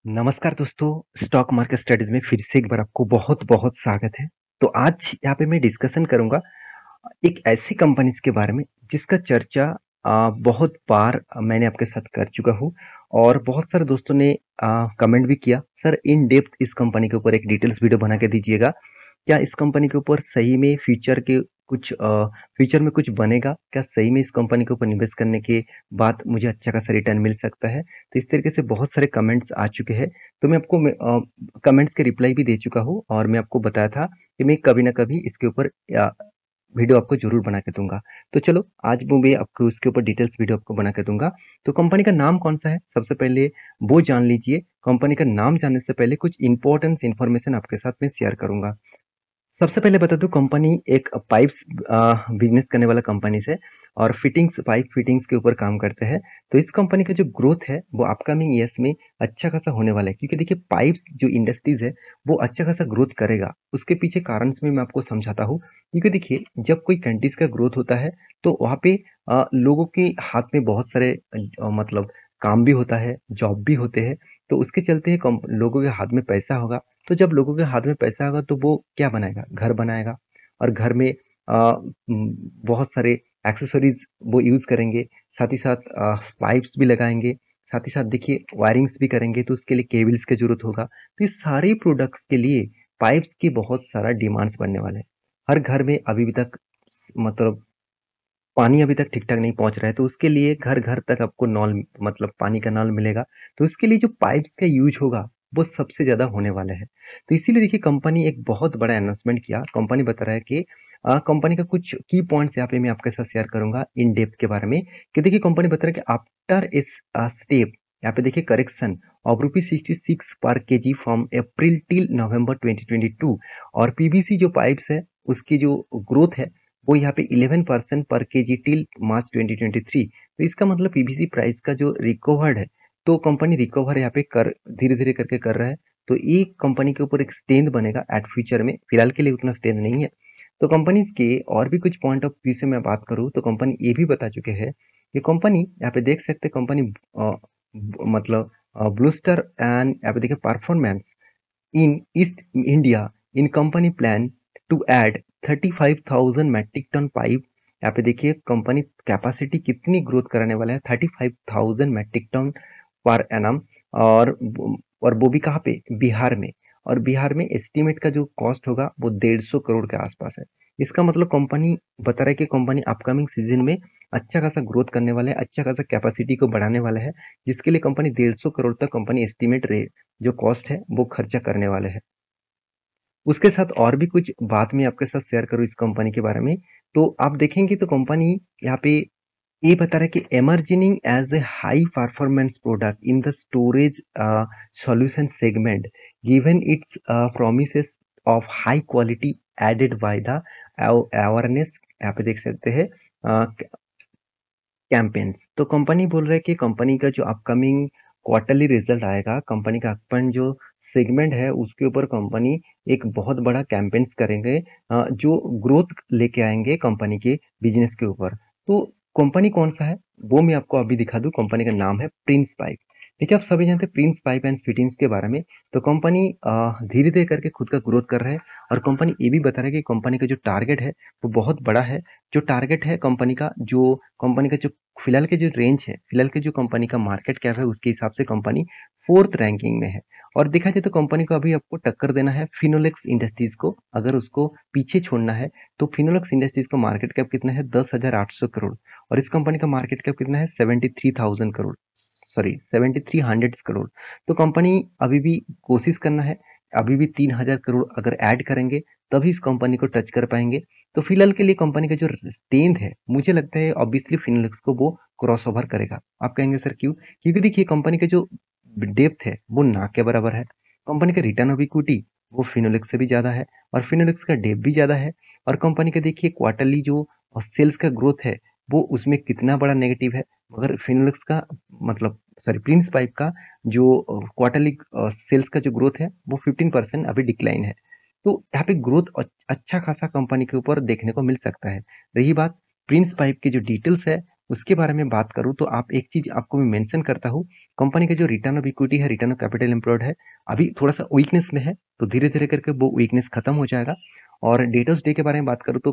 नमस्कार दोस्तों, stock market studies में फिर से एक बार आपको बहुत-बहुत स्वागत है। तो आज यहाँ पे मैं डिस्कशन करूँगा एक ऐसी कंपनीज़ के बारे में जिसका चर्चा बहुत बार मैंने आपके साथ कर चुका हूँ और बहुत सारे दोस्तों ने कमेंट भी किया, सर इन डेप्थ इस कंपनी के ऊपर एक डिटेल्स वीडियो बना के दीजिएगा। क्या इस कंपनी के ऊपर सही में फ्यूचर में कुछ बनेगा? क्या सही में इस कंपनी के ऊपर निवेश करने के बाद मुझे अच्छा खासा रिटर्न मिल सकता है? तो इस तरीके से बहुत सारे कमेंट्स आ चुके हैं। तो मैं आपको कमेंट्स के रिप्लाई भी दे चुका हूँ और मैं आपको बताया था कि मैं कभी ना कभी इसके ऊपर वीडियो आपको ज़रूर बना के दूँगा। तो चलो आज वो मैं आपको उसके ऊपर डिटेल्स वीडियो आपको बना के दूँगा। तो कंपनी का नाम कौन-सा है? सबसे पहले वो जान लीजिए। कंपनी का नाम जानने से पहले कुछ इम्पोर्टेंट इन्फॉर्मेशन आपके साथ मैं शेयर करूँगा। सबसे पहले बता दूं कंपनी एक पाइप्स बिजनेस करने वाला कंपनी है और पाइप फिटिंग्स के ऊपर काम करते हैं। तो इस कंपनी का जो ग्रोथ है वो अपकमिंग ईयर्स में अच्छा खासा होने वाला है, क्योंकि देखिए पाइप्स जो इंडस्ट्रीज है वो अच्छा खासा ग्रोथ करेगा। उसके पीछे कारण में मैं आपको समझाता हूँ, क्योंकि देखिए जब कोई कंट्रीज का ग्रोथ होता है तो वहाँ पे लोगों के हाथ में बहुत सारे मतलब काम भी होता है, जॉब भी होते हैं। तो उसके चलते लोगों के हाथ में पैसा होगा। तो जब लोगों के हाथ में पैसा होगा तो वो क्या बनाएगा? घर बनाएगा और घर में बहुत सारे एक्सेसरीज वो यूज़ करेंगे, साथ ही साथ पाइप्स भी लगाएँगे, साथ ही साथ देखिए वायरिंग्स भी करेंगे तो उसके लिए केबल्स की ज़रूरत होगा। तो ये सारे प्रोडक्ट्स के लिए पाइप्स की बहुत सारा डिमांड्स बढ़ने वाला है। हर घर में अभी भी तक मतलब पानी अभी तक ठीक-ठाक नहीं पहुँच रहा है, तो उसके लिए घर-घर तक आपको नल मतलब पानी का नल मिलेगा। तो उसके लिए जो पाइप्स का यूज़ होगा, वो सबसे ज़्यादा होने वाला है। तो इसीलिए देखिए कंपनी एक बहुत बड़ा अनाउंसमेंट किया। कंपनी बता रहा है कि कंपनी का कुछ की पॉइंट्स यहाँ पे मैं आपके साथ शेयर करूँगा इन डेप्थ के बारे में, कि देखिए कंपनी बता रहा है कि आफ्टर इस स्टेप यहाँ पे देखिए करेक्शन ऑफ ₹66 पर केजी फ्रॉम अप्रैल टिल नवंबर 2022 और पीवीसी जो पाइप्स है, उसकी जो ग्रोथ है वो यहाँ पे 11% पर केजी टिल मार्च 2023। तो इसका मतलब पीवीसी प्राइस का जो रिकवर्ड है, तो कंपनी रिकवर यहाँ पे कर धीरे धीरे करके कर रहा है। तो ये कंपनी के ऊपर एक स्ट्रेंथ बनेगा एट फ्यूचर में। फिलहाल के लिए उतना स्ट्रेंथ नहीं है। तो कंपनी के और भी कुछ पॉइंट ऑफ व्यू से मैं बात करूँ तो कंपनी ये भी बता चुके हैं कि कंपनी यहाँ पे देख सकते हैं कंपनी मतलब ब्लूस्टर एंड यहाँ पे देखिए performance in East India in company plan to add 35,000 metric tonne pipe. यहाँ पे देखिए कंपनी कैपेसिटी कितनी ग्रोथ कराने वाला है, 35,000 मेट्रिक टन पर एनम। और और वो भी कहाँ पे? बिहार में। और बिहार में एस्टीमेट का जो कॉस्ट होगा वो 150 करोड़ के आसपास है। इसका मतलब कंपनी बता रहा है कि कंपनी अपकमिंग सीजन में अच्छा खासा ग्रोथ करने वाला है, अच्छा खासा कैपेसिटी को बढ़ाने वाला है, जिसके लिए कंपनी 150 करोड़ तक कंपनी एस्टीमेट रे जो कॉस्ट है वो खर्चा करने वाले हैं। उसके साथ और भी कुछ बात मैं आपके साथ शेयर करूँ इस कंपनी के बारे में, तो आप देखेंगे तो कंपनी यहाँ पे ये बता रहा है कि emerging as a high performance product in the storage solution segment, given its promises of high quality added by the awareness। यहाँ पे देख सकते हैं कैंपेन्स। तो कंपनी बोल रहा है कि कंपनी का जो अपकमिंग क्वार्टरली रिजल्ट आएगा, कंपनी का अपन जो सेगमेंट है उसके ऊपर कंपनी एक बहुत बड़ा कैंपेन्स करेंगे, जो ग्रोथ लेके आएंगे कंपनी के बिजनेस के ऊपर। तो कंपनी कौन सा है वो मैं आपको अभी दिखा दूं। कंपनी का नाम है प्रिंस पाइप। देखिए आप सभी जानते हैं प्रिंस पाइप एंड फिटिंग्स के बारे में। तो कंपनी धीरे धीरे करके खुद का ग्रोथ कर रहा है और कंपनी ये भी बता रहा है कि कंपनी का जो टारगेट है वो बहुत बड़ा है। जो टारगेट है कंपनी का जो फिलहाल के जो रेंज है, फिलहाल के जो कंपनी का मार्केट कैप है उसके हिसाब से कंपनी 4th रैंकिंग में है। और देखा जाए तो कंपनी को अभी आपको टक्कर देना है फिनोलेक्स इंडस्ट्रीज को। अगर उसको पीछे छोड़ना है तो फिनोलेक्स इंडस्ट्रीज का मार्केट कैप कितना है? 10,800 करोड़। और इस कंपनी का मार्केट कैप कितना है? 73,000 करोड़, सॉरी 7300 करोड़। तो कंपनी अभी भी कोशिश करना है, अभी भी 3,000 करोड़ अगर ऐड करेंगे तभी इस कंपनी को टच कर पाएंगे। तो फिलहाल के लिए कंपनी का जो स्ट्रेंथ है मुझे लगता है ऑब्वियसली फिनोलेक्स को वो क्रॉस ओवर करेगा। आप कहेंगे सर क्यों? क्योंकि देखिए कंपनी का जो डेप्थ है वो ना के बराबर है। कंपनी का रिटर्न ऑफ इक्विटी वो फिनोलेक्स से भी ज़्यादा है और फिनोलेक्स का डेप भी ज़्यादा है। और कंपनी का देखिए क्वार्टरली जो सेल्स का ग्रोथ है वो उसमें कितना बड़ा नेगेटिव है, मगर फिनोलेक्स का मतलब सॉरी प्रिंस पाइप का जो क्वार्टरली सेल्स का जो ग्रोथ है वो 15% अभी डिक्लाइन है। तो यहाँ पे ग्रोथ अच्छा खासा कंपनी के ऊपर देखने को मिल सकता है। रही बात प्रिंस पाइप की जो डिटेल्स है उसके बारे में बात करूँ तो आप एक चीज आपको मैं मेंशन करता हूँ कंपनी का जो रिटर्न ऑफ इक्विटी है, रिटर्न ऑफ कैपिटल एम्प्लॉयड है, अभी थोड़ा-सा वीकनेस में है, तो धीरे-धीरे करके वो वीकनेस खत्म हो जाएगा। और डेटर्स डे के बारे में बात करूँ तो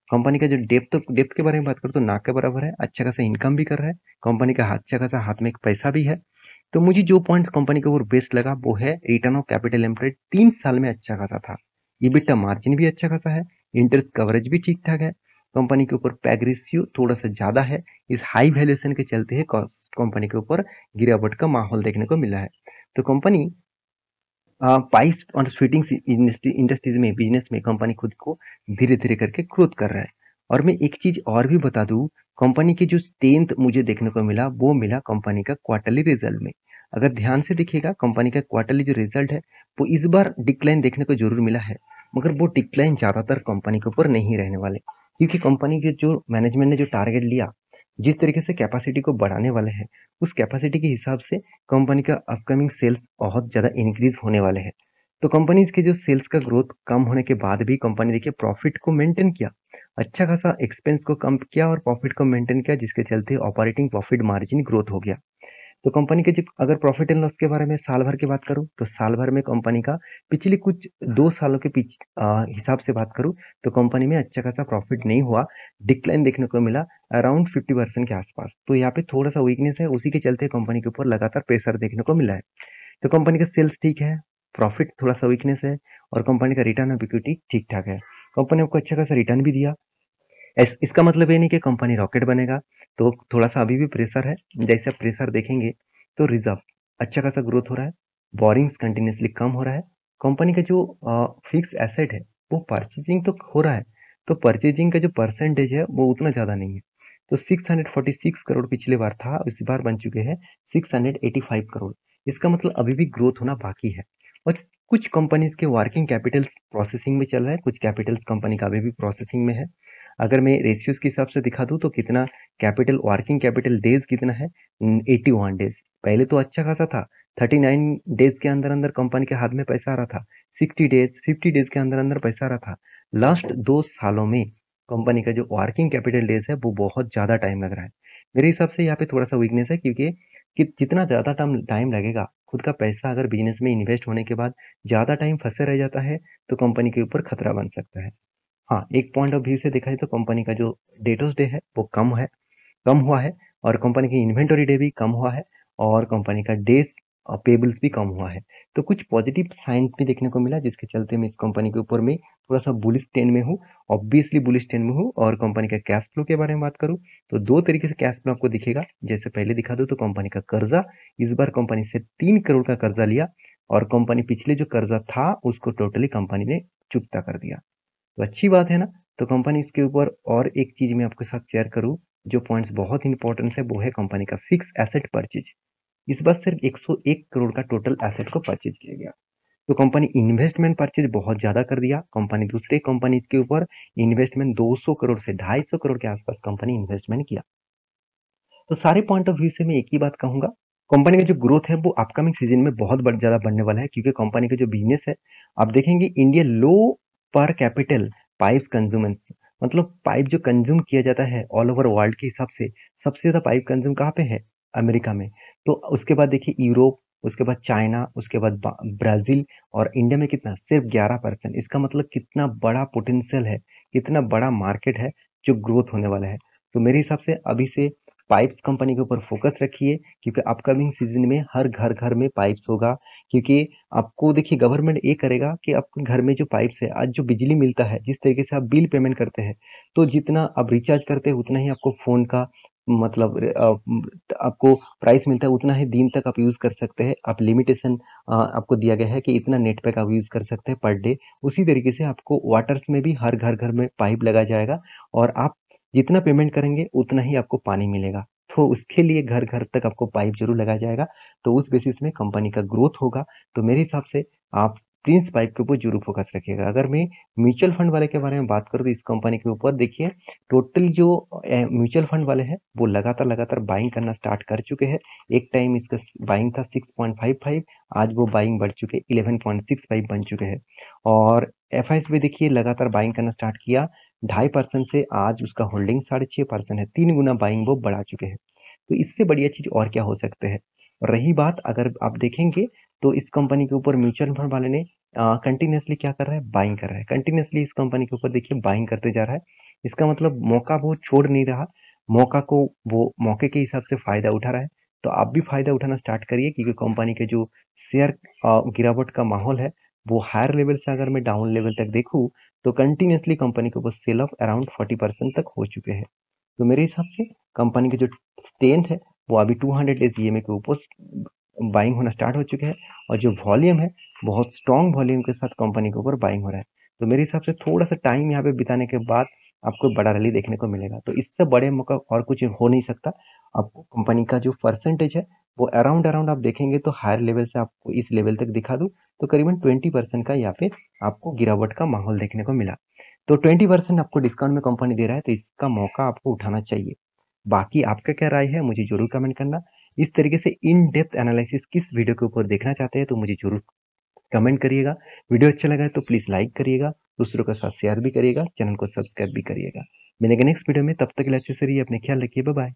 कंपनी का जो डेप्थ के बारे में बात करूँ तो नाक के बराबर है, अच्छा खासा इनकम भी कर रहा है, कंपनी का अच्छा खासा हाथ में एक पैसा भी है। तो मुझे जो पॉइंट्स कंपनी के ऊपर बेस्ट लगा वो है रिटर्न ऑफ कैपिटल एम्प्लॉयड 3 साल में अच्छा खासा था। EBITDA मार्जिन भी अच्छा खासा है, इंटरेस्ट कवरेज भी ठीक-ठाक है, कंपनी के ऊपर पैग रेशियो थोड़ा-सा ज़्यादा है। इस हाई वैल्यूएशन के चलते कंपनी के ऊपर गिरावट का माहौल देखने को मिला है। तो कंपनी पाइप्स और फिटिंग्स इंडस्ट्रीज में बिजनेस में कंपनी खुद को धीरे-धीरे करके ग्रोथ कर रहा है। और मैं एक चीज़ और भी बता दूँ, कंपनी की जो स्ट्रेंथ मुझे देखने को मिला, वो मिला कंपनी का क्वार्टरली रिजल्ट में। अगर ध्यान से देखिएगा, कंपनी का क्वार्टरली जो रिजल्ट है, वो इस बार डिक्लाइन देखने को ज़रूर मिला है, मगर वो डिक्लाइन ज़्यादातर कंपनी के ऊपर नहीं रहने वाले। क्योंकि कंपनी के जो मैनेजमेंट ने जो टारगेट लिया, जिस तरीके से कैपेसिटी को बढ़ाने वाले हैं, उस कैपेसिटी के हिसाब से कंपनी का अपकमिंग सेल्स बहुत ज़्यादा इंक्रीज होने वाले हैं। तो कंपनीज के जो सेल्स का ग्रोथ कम होने के बाद भी कंपनी देखिए प्रॉफिट को मेंटेन किया, अच्छा खासा एक्सपेंस को कम किया और प्रॉफिट को मेंटेन किया, जिसके चलते ऑपरेटिंग प्रॉफिट मार्जिन ग्रोथ हो गया। तो कंपनी के जब अगर प्रॉफिट एंड लॉस के बारे में साल भर की बात करूँ, तो साल भर में कंपनी का पिछले कुछ 2 सालों के हिसाब से बात करूँ, तो कंपनी में अच्छा खासा प्रॉफिट नहीं हुआ, डिक्लाइन देखने को मिला अराउंड 50% के आसपास। तो यहाँ पे थोड़ा-सा वीकनेस है, उसी के चलते कंपनी के ऊपर लगातार प्रेशर देखने को मिला है। तो कंपनी का सेल्स ठीक है, प्रॉफिट थोड़ा-सा वीकनेस है और कंपनी का रिटर्न ऑफ इक्विटी ठीक-ठाक है। कंपनी आपको अच्छा खासा रिटर्न भी दिया। इसका मतलब ये नहीं कि कंपनी रॉकेट बनेगा, तो थोड़ा-सा अभी भी प्रेशर है। जैसे आप प्रेशर देखेंगे तो रिज़र्व अच्छा खासा ग्रोथ हो रहा है, बोरिंग्स कंटिन्यूअसली कम हो रहा है। कंपनी का जो फिक्स एसेट है, वो परचेजिंग तो हो रहा है, तो परचेजिंग का जो परसेंटेज है वो उतना ज़्यादा नहीं है। तो 646 करोड़ पिछली बार था, इस बार बन चुके हैं 685 करोड़। इसका मतलब अभी भी ग्रोथ होना बाकी है। और कुछ कंपनीज़ के वर्किंग कैपिटल्स प्रोसेसिंग में चल रहा है, कुछ कैपिटल्स कंपनी का अभी भी प्रोसेसिंग में है। अगर मैं रेशियोज के हिसाब से दिखा दूं तो कितना कैपिटल वर्किंग कैपिटल डेज कितना है, 81 डेज। पहले तो अच्छा खासा था, 39 डेज के अंदर अंदर कंपनी के हाथ में पैसा आ रहा था, 60 डेज 50 डेज के अंदर अंदर पैसा आ रहा था। लास्ट 2 सालों में कंपनी का जो वर्किंग कैपिटल डेज है वो बहुत ज़्यादा टाइम लग रहा है। मेरे हिसाब से यहाँ पे थोड़ा सा वीकनेस है, क्योंकि कि जितना ज़्यादा टाइम लगेगा, खुद का पैसा अगर बिजनेस में इन्वेस्ट होने के बाद ज़्यादा टाइम फंसे रह जाता है, तो कंपनी के ऊपर खतरा बन सकता है। हाँ, एक पॉइंट ऑफ व्यू से देखा जाए तो कंपनी का जो डेटर्स डे है वो कम हुआ है और कंपनी की इन्वेंटरी डे भी कम हुआ है और कंपनी का डेज पेबल्स भी कम हुआ है। तो कुछ पॉजिटिव साइंस भी देखने को मिला, जिसके चलते मैं इस कंपनी के ऊपर में थोड़ा-सा बुलिश ट्रेंड में हूँ, ऑब्वियसली बुलिश ट्रेंड में हूँ। और कंपनी का कैश फ्लो के बारे में बात करूँ, तो 2 तरीके से कैश फ्लो आपको दिखेगा। जैसे पहले दिखा दूँ तो कंपनी का कर्जा, इस बार कंपनी से 3 करोड़ का कर्जा लिया और कंपनी पिछले जो कर्जा था उसको टोटली कंपनी ने चुकता कर दिया। तो अच्छी बात है ना? तो कंपनी इसके ऊपर और एक चीज़ मैं आपके साथ शेयर करूँ, जो पॉइंट्स बहुत इंपॉर्टेंट है, वो है कंपनी का फिक्स एसेट परचेज। इस बार सिर्फ 101 करोड़ का टोटल एसेट को परचेज किया गया। तो कंपनी इन्वेस्टमेंट परचेज बहुत ज़्यादा कर दिया। कंपनी दूसरे कंपनीज के ऊपर इन्वेस्टमेंट 200 करोड़ से 250 करोड़ के आसपास कंपनी इन्वेस्टमेंट किया। तो सारे पॉइंट ऑफ व्यू से मैं एक ही बात कहूँगा, कंपनी का जो ग्रोथ है वो अपकमिंग सीजन में बहुत ज़्यादा बढ़ने वाला है, क्योंकि कंपनी का जो बिजनेस है, आप देखेंगे इंडिया लो पर कैपिटल पाइप्स कंज्यूमेंस, मतलब पाइप जो कंज्यूम किया जाता है ऑल ओवर वर्ल्ड के हिसाब से सबसे ज़्यादा पाइप कंज्यूम कहाँ पे है? अमेरिका में। तो उसके बाद देखिए यूरोप, उसके बाद चाइना, उसके बाद ब्राज़ील और इंडिया में कितना? सिर्फ 11%। इसका मतलब कितना बड़ा पोटेंशियल है, कितना बड़ा मार्केट है जो ग्रोथ होने वाला है। तो मेरे हिसाब से अभी से पाइप्स कंपनी के ऊपर फोकस रखिए, क्योंकि अपकमिंग सीजन में हर घर-घर में पाइप्स होगा। क्योंकि आपको देखिए गवर्नमेंट ये करेगा कि आपके घर में जो पाइप्स है, आज जो बिजली मिलता है, जिस तरीके से आप बिल पेमेंट करते हैं, तो जितना आप रिचार्ज करते हैं उतना ही आपको फ़ोन का मतलब आपको प्राइस मिलता है, उतना ही दिन तक आप यूज़ कर सकते हैं। आप लिमिटेशन आपको दिया गया है कि इतना नेट पैक आप यूज़ कर सकते हैं पर डे। उसी तरीके से आपको वाटर्स में भी हर घर-घर में पाइप लगाया जाएगा और आप जितना पेमेंट करेंगे उतना ही आपको पानी मिलेगा। तो उसके लिए घर-घर तक आपको पाइप ज़रूर लगाया जाएगा। तो उस बेसिस में कंपनी का ग्रोथ होगा। तो मेरे हिसाब से आप प्रिंस पाइप के ऊपर ज़रूर फ़ोकस रखिएगा। अगर मैं म्यूचुअल फंड वाले के बारे में बात करूँ तो इस कंपनी के ऊपर देखिए टोटल जो म्यूचुअल फंड वाले हैं वो लगातार बाइंग करना स्टार्ट कर चुके हैं। एक टाइम इसका बाइंग था 6.55, आज वो बाइंग बढ़ चुके 11.65 बन चुके हैं। और एफआईएस भी देखिए लगातार बाइंग करना स्टार्ट किया 2.5% से आज उसका होल्डिंग 6.5% है, 3 गुना बाइंग वो बढ़ा चुके हैं। तो इससे बढ़िया चीज़ और क्या हो सकते हैं? और रही बात, अगर आप देखेंगे तो इस कंपनी के ऊपर म्यूचुअल फंड वाले ने कंटिन्यूअसली क्या कर रहा है, बाइंग कर रहा है। कंटिन्यूअसली इस कंपनी के ऊपर देखिए बाइंग करते जा रहा है। इसका मतलब मौका वो छोड़ नहीं रहा, मौका को वो मौके के हिसाब से फायदा उठा रहा है। तो आप भी फायदा उठाना स्टार्ट करिए, क्योंकि कंपनी के जो शेयर गिरावट का माहौल है, वो हायर लेवल से अगर मैं डाउन लेवल तक देखूँ, तो कंटिन्यूअसली कंपनी के ऊपर सेल ऑफ अराउंड 40% तक हो चुके हैं। तो मेरे हिसाब से कंपनी की जो स्ट्रेंथ है, वो अभी 200 डेज ईएमए के ऊपर बाइंग होना स्टार्ट हो चुके हैं, और जो वॉल्यूम है, बहुत स्ट्रॉन्ग वॉल्यूम के साथ कंपनी के ऊपर बाइंग हो रहा है। तो मेरे हिसाब से थोड़ा सा टाइम यहाँ पे बिताने के बाद आपको बड़ा रैली देखने को मिलेगा। तो इससे बड़े मौका और कुछ हो नहीं सकता। आपको कंपनी का जो परसेंटेज है, वो अराउंड अराउंड आप देखेंगे तो हायर लेवल से आपको इस लेवल तक दिखा दूं, तो करीबन 20% का यहाँ पे आपको गिरावट का माहौल देखने को मिला। तो 20% आपको डिस्काउंट में कंपनी दे रहा है, तो इसका मौका आपको उठाना चाहिए। बाकी आपका क्या राय है, मुझे जरूर कमेंट करना। इस तरीके से इन डेप्थ एनालिसिस किस वीडियो के ऊपर देखना चाहते हैं, तो मुझे जरूर कमेंट करिएगा। वीडियो अच्छा लगा है तो प्लीज लाइक करिएगा, दूसरों के साथ शेयर भी करिएगा, चैनल को सब्सक्राइब भी करिएगा। मिलेंगे नेक्स्ट वीडियो में, तब तक के लिए अच्छे से रहिए, अपने ख्याल रखिए, बाय बाय।